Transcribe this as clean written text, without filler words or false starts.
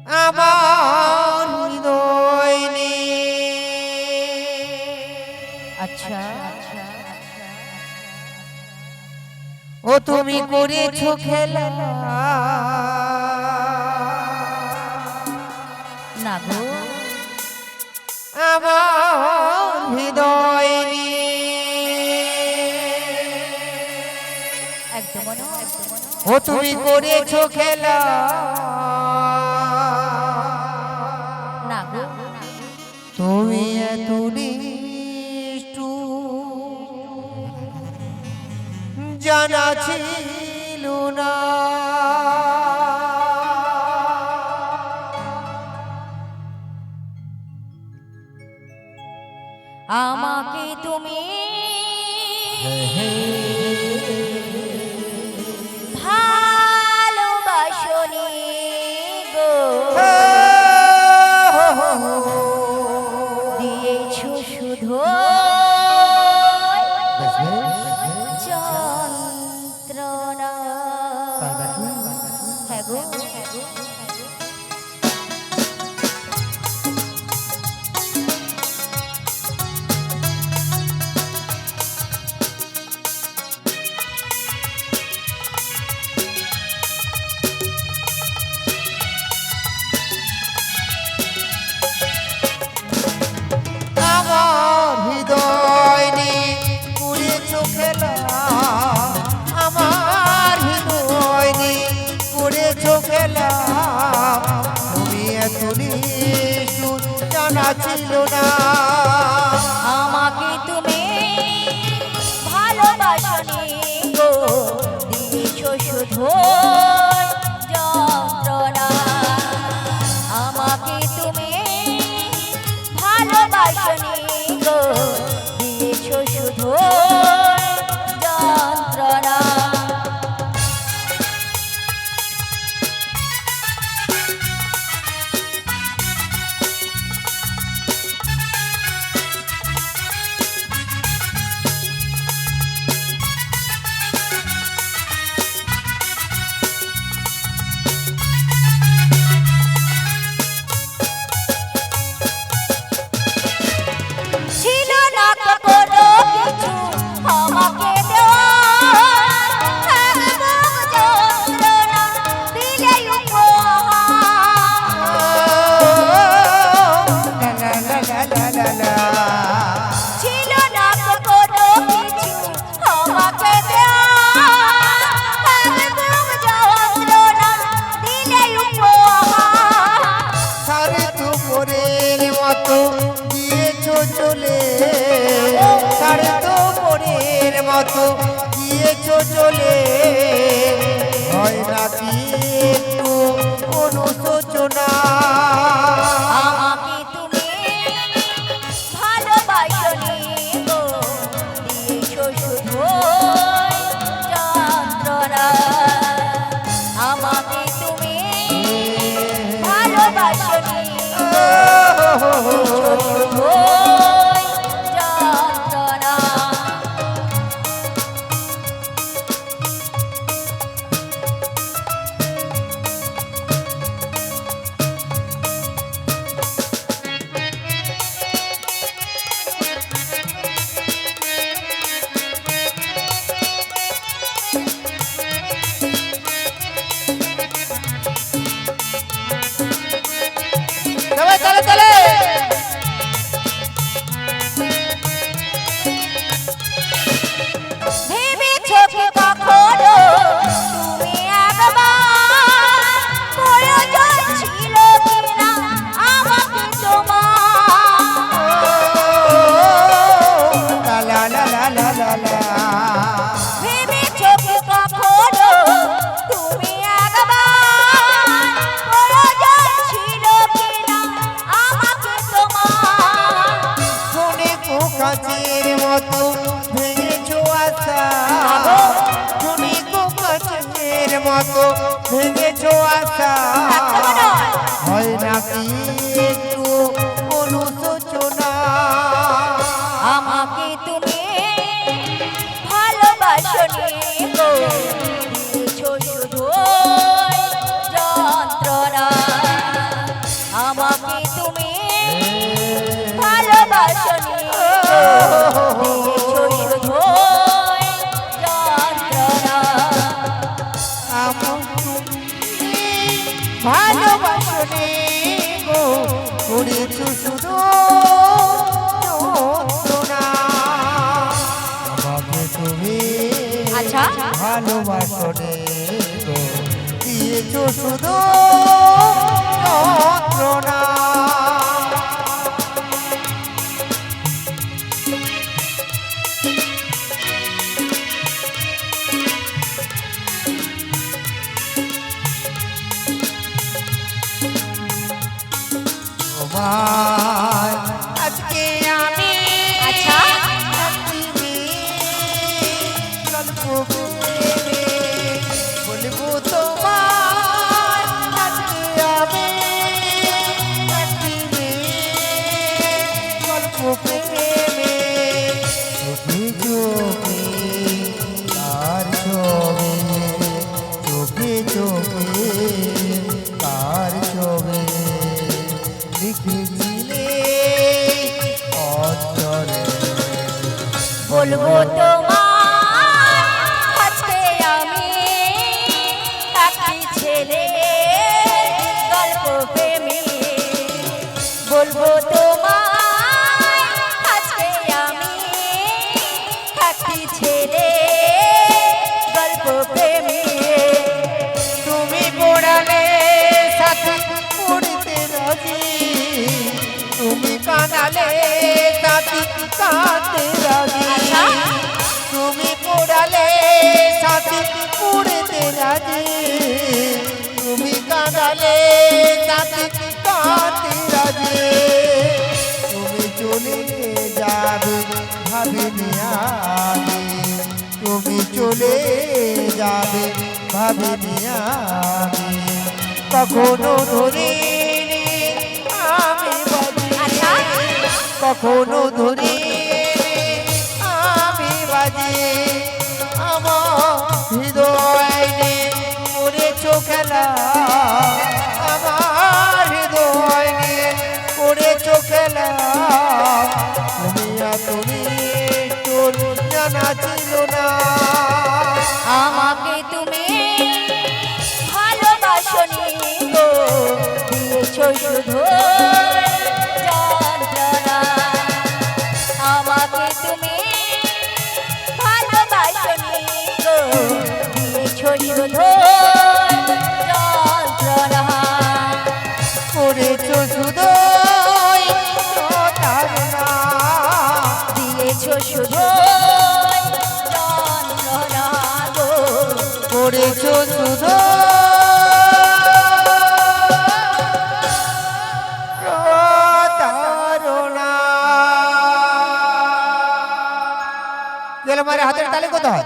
আমার হৃদয় নে। আচ্ছা ও তুমি করেছো খেলা না গো আমার হৃদয় নে। একদম ও তুমি করেছো খেলা না গো তুমি এত নিষ্ঠুর জানা ছিল না। আমাকে তুমি ভালোবাসনি গো দিয়েছো শুধু যন্ত্রণা। হ্যাঁ গো আমার হৃদয় নিয়ে করেছো খেলা, আমার হৃদয় নিয়ে করেছো খেলা। তুমি এত নিষ্ঠুর জানা ছিল না। আমাকে তুমি ভালোবাসনি গো দিয়েছো শুধু যন্ত্রণা। আমাকে তুমি ভালোবাসনি গো দিয়েছো শুধু যন্ত্রণা। ছিল না তো কোনো কিছু আমাকে দেওয়া, একদম যন্ত্রণা দিলে ছিল না তো কোনো কিছু আমাকে দেওয়া, একদম যন্ত্রণা দিলে সারে দুপুরের মতো দিয়েছো চলে, সারে দুপুরের মতো দিয়েছো চলে। হয় নাকি একটু অনুশোচনা। আমাকে তুমি ভালোবাসনি গো দিয়েছো শুধু যন্ত্রণা। আমাকে তুমি ভালোবাসনি গো দিয়েছো শুধু যন্ত্রণা। চলে চলে ভেবেছো কি কখনো তুমি একবার প্রয়োজন ছিল কিনা আমাকে তোমার। লা লা লা লা লা লা। ভেবেছো কি কখনো তুমি একবার প্রয়োজন ছিল কিনা আমাকে তোমার। শুনে কাচের মতো ভেঙেছো আশা, শুনে কাচের মতো ভেঙেছো আশা। হয় নাকি একটু অনুশোচনা। আমাকে তুমি ভালোবাসনি গো দিয়েছো শুধু যন্ত্রণা। ভালোবাসনে গো করেছো শুধু যন্ত্রণা। আমাকে তুমি আচ্ছা। ভালোবাসনে গো দিয়েছো শুধু যন্ত্রণা। তোমার আজকে আমি আচ্ছা। গল্প বলবো তোমার আজকে আমি গল্প প্রেমে চোখে চোখে তার ছবি চোখে চোখে তার ছবি লিখেছিলে অন্তরে। বলবো তোমার আজকে আমি একটি ছেলে গল্প প্রেমী। বলবো তোমার আজকে আমি একটি ছেলে গল্প প্রেমী। তুমি পড়ালে সাথে পড়তে রাজি, তুমি কাঁদালে সাথে কাঁদতে রাজি। আচ্ছা। তুমি পড়ালে সাথে পড়তে রাজি, তুমি কাঁদালে সাথে কাঁদতে রাজি। তুমি চলে যাবে ভাবিনি আগে, তুমি চলে যাবে ভাবিনি আগে। কখনো ধরিনি আমি বাজি, আচ্ছা। কখনো ধরিনি আমি বাজি। আমার হৃদয় নিয়ে করেছো খেলা, আমার হৃদয় নিয়ে করেছো খেলা। তুমি তোর জানা ছিল না। আমাকে তুমি ভালোবাসনি গো দিয়েছো শুধু যন্ত্রণা। আমাকে তুমি ভালোবাসনি গো দিয়েছো শুধু যন্ত্রণা। করেছো শুধু প্রতারণা, দিয়েছো শুধু যন্ত্রণা গো। করেছো শুধু প্রতারণা। গেল মারে হাতের তালি কোথায়?